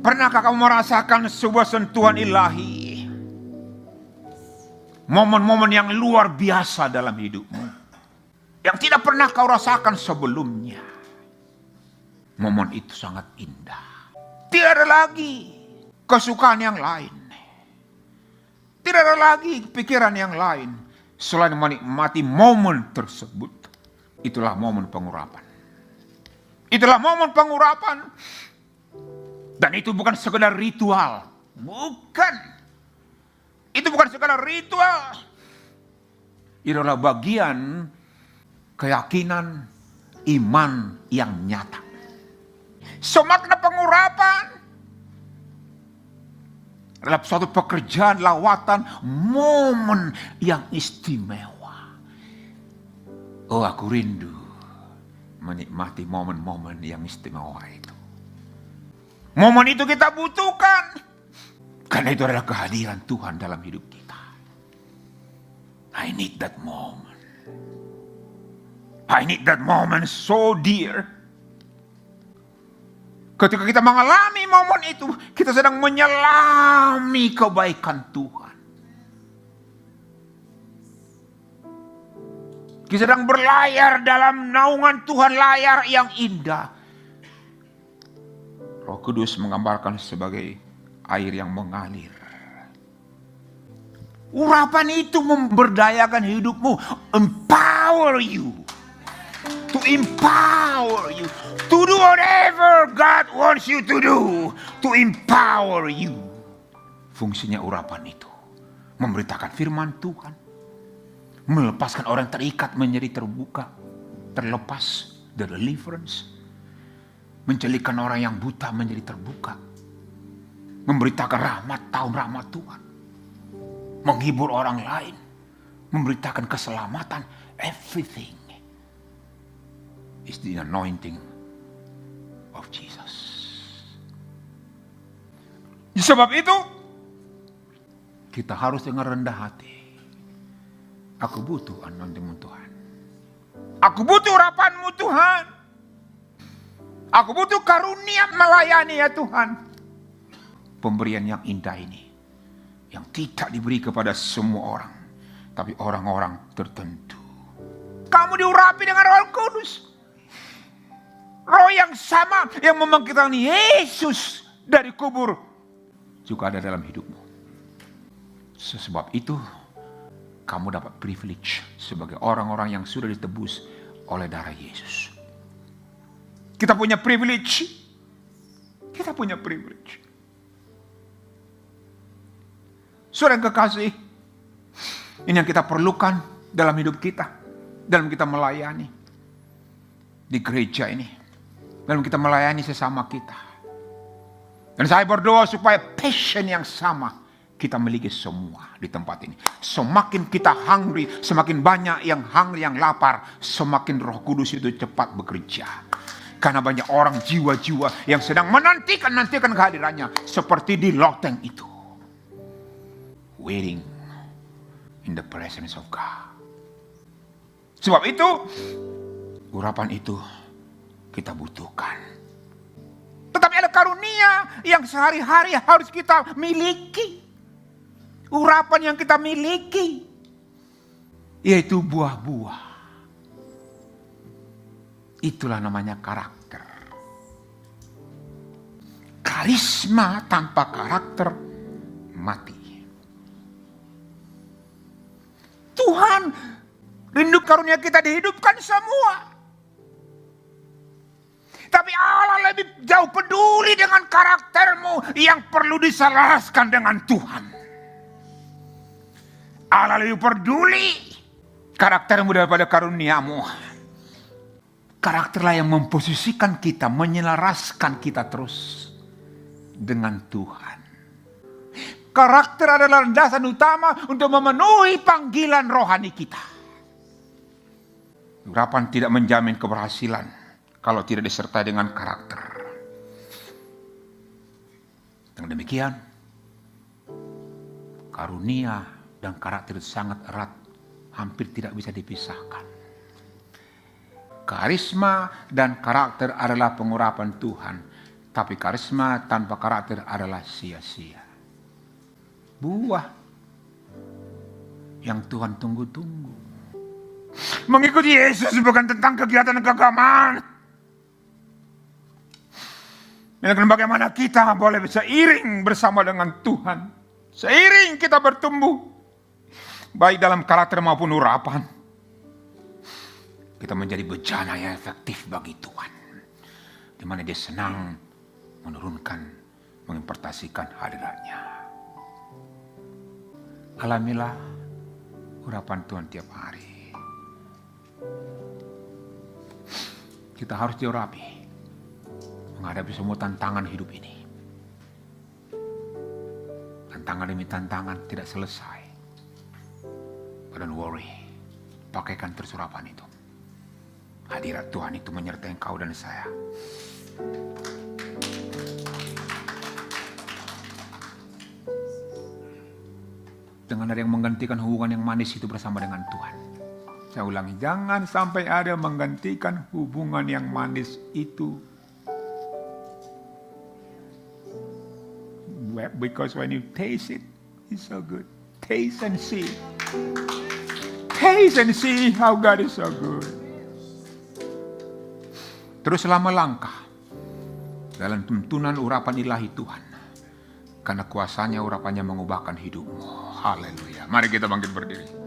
Pernahkah kamu merasakan sebuah sentuhan ilahi? Momen-momen yang luar biasa dalam hidupmu, yang tidak pernah kau rasakan sebelumnya. Momen itu sangat indah. Tidak ada lagi kesukaan yang lain. Tidak ada lagi pikiran yang lain selain menikmati momen tersebut. Itulah momen pengurapan. Itulah momen pengurapan. Dan itu bukan sekedar ritual. Bukan. Itu bukan sekedar ritual. Itu adalah bagian keyakinan iman yang nyata. Semakna pengurapan adalah suatu pekerjaan lawatan, momen yang istimewa. Oh, aku rindu menikmati momen-momen yang istimewa itu. Momen itu kita butuhkan. Karena itu adalah kehadiran Tuhan dalam hidup kita. I need that moment. I need that moment so dear. Ketika kita mengalami momen itu, kita sedang menyelami kebaikan Tuhan. Kita sedang berlayar dalam naungan Tuhan, layar yang indah. Roh Kudus menggambarkan sebagai air yang mengalir. Urapan itu memberdayakan hidupmu, empower you. To empower you. To do whatever God wants you to do. To empower you. Fungsinya urapan itu memberitakan firman Tuhan. Melepaskan orang terikat menjadi terbuka. Terlepas, the deliverance. Menjelikan orang yang buta menjadi terbuka. Memberitakan rahmat, tahun rahmat Tuhan. Menghibur orang lain. Memberitakan keselamatan. Everything is the anointing of Jesus. Sebab itu, kita harus dengan rendah hati. Aku butuh anointing-Mu Tuhan. Aku butuh urapan-Mu Tuhan. Aku butuh karunia melayani ya Tuhan. Pemberian yang indah ini, yang tidak diberi kepada semua orang, tapi orang-orang tertentu. Kamu diurapi dengan Roh Kudus. Roh yang sama yang membangkitkan Yesus dari kubur juga ada dalam hidupmu. Sebab itu, kamu dapat privilege sebagai orang-orang yang sudah ditebus oleh darah Yesus. Kita punya privilege. Kita punya privilege. Saudara yang kekasih, ini yang kita perlukan dalam hidup kita, dalam kita melayani di gereja ini, dalam kita melayani sesama kita. Dan saya berdoa supaya passion yang sama kita miliki semua di tempat ini. Semakin kita hungry, semakin banyak yang hungry, yang lapar, semakin Roh Kudus itu cepat bekerja. Karena banyak orang, jiwa-jiwa yang sedang menantikan kehadirannya. Seperti di loteng itu. Waiting in the presence of God. Sebab itu, urapan itu kita butuhkan. Tetapi ada karunia yang sehari-hari harus kita miliki. Urapan yang kita miliki. Yaitu buah-buah. Itulah namanya karakter. Karisma tanpa karakter mati. Tuhan rindu karunia kita dihidupkan semua. Tapi Allah lebih jauh peduli dengan karaktermu yang perlu diselaraskan dengan Tuhan. Allah lebih peduli karaktermu daripada karuniamu. Karakterlah yang memposisikan kita, menyelaraskan kita terus dengan Tuhan. Karakter adalah landasan utama untuk memenuhi panggilan rohani kita. Urapan tidak menjamin keberhasilan kalau tidak disertai dengan karakter. Dengan demikian, karunia dan karakter sangat erat, hampir tidak bisa dipisahkan. Karisma dan karakter adalah pengurapan Tuhan. Tapi karisma tanpa karakter adalah sia-sia. Buah yang Tuhan tunggu-tunggu. Mengikuti Yesus bukan tentang kegiatan keagamaan. Dan bagaimana kita boleh seiring bersama dengan Tuhan. Seiring kita bertumbuh. Baik dalam karakter maupun urapan. Kita menjadi bejana yang efektif bagi Tuhan. Di mana dia senang menurunkan, mengimpartasikan hadiratnya. Alamilah urapan Tuhan tiap hari. Kita harus diurapi menghadapi semua tantangan hidup ini. Tantangan demi tantangan tidak selesai. But don't worry, pakaikan terus urapan itu. Hadirat Tuhan itu menyertai engkau dan saya. Dengan ada yang menggantikan hubungan yang manis itu bersama dengan Tuhan. Saya ulangi, jangan sampai ada yang menggantikan hubungan yang manis itu. Because when you taste it, it's so good. Taste and see. Taste and see how God is so good. Teruslah melangkah dalam tuntunan urapan ilahi Tuhan. Karena kuasanya urapannya mengubahkan hidupmu. Haleluya. Mari kita bangkit berdiri.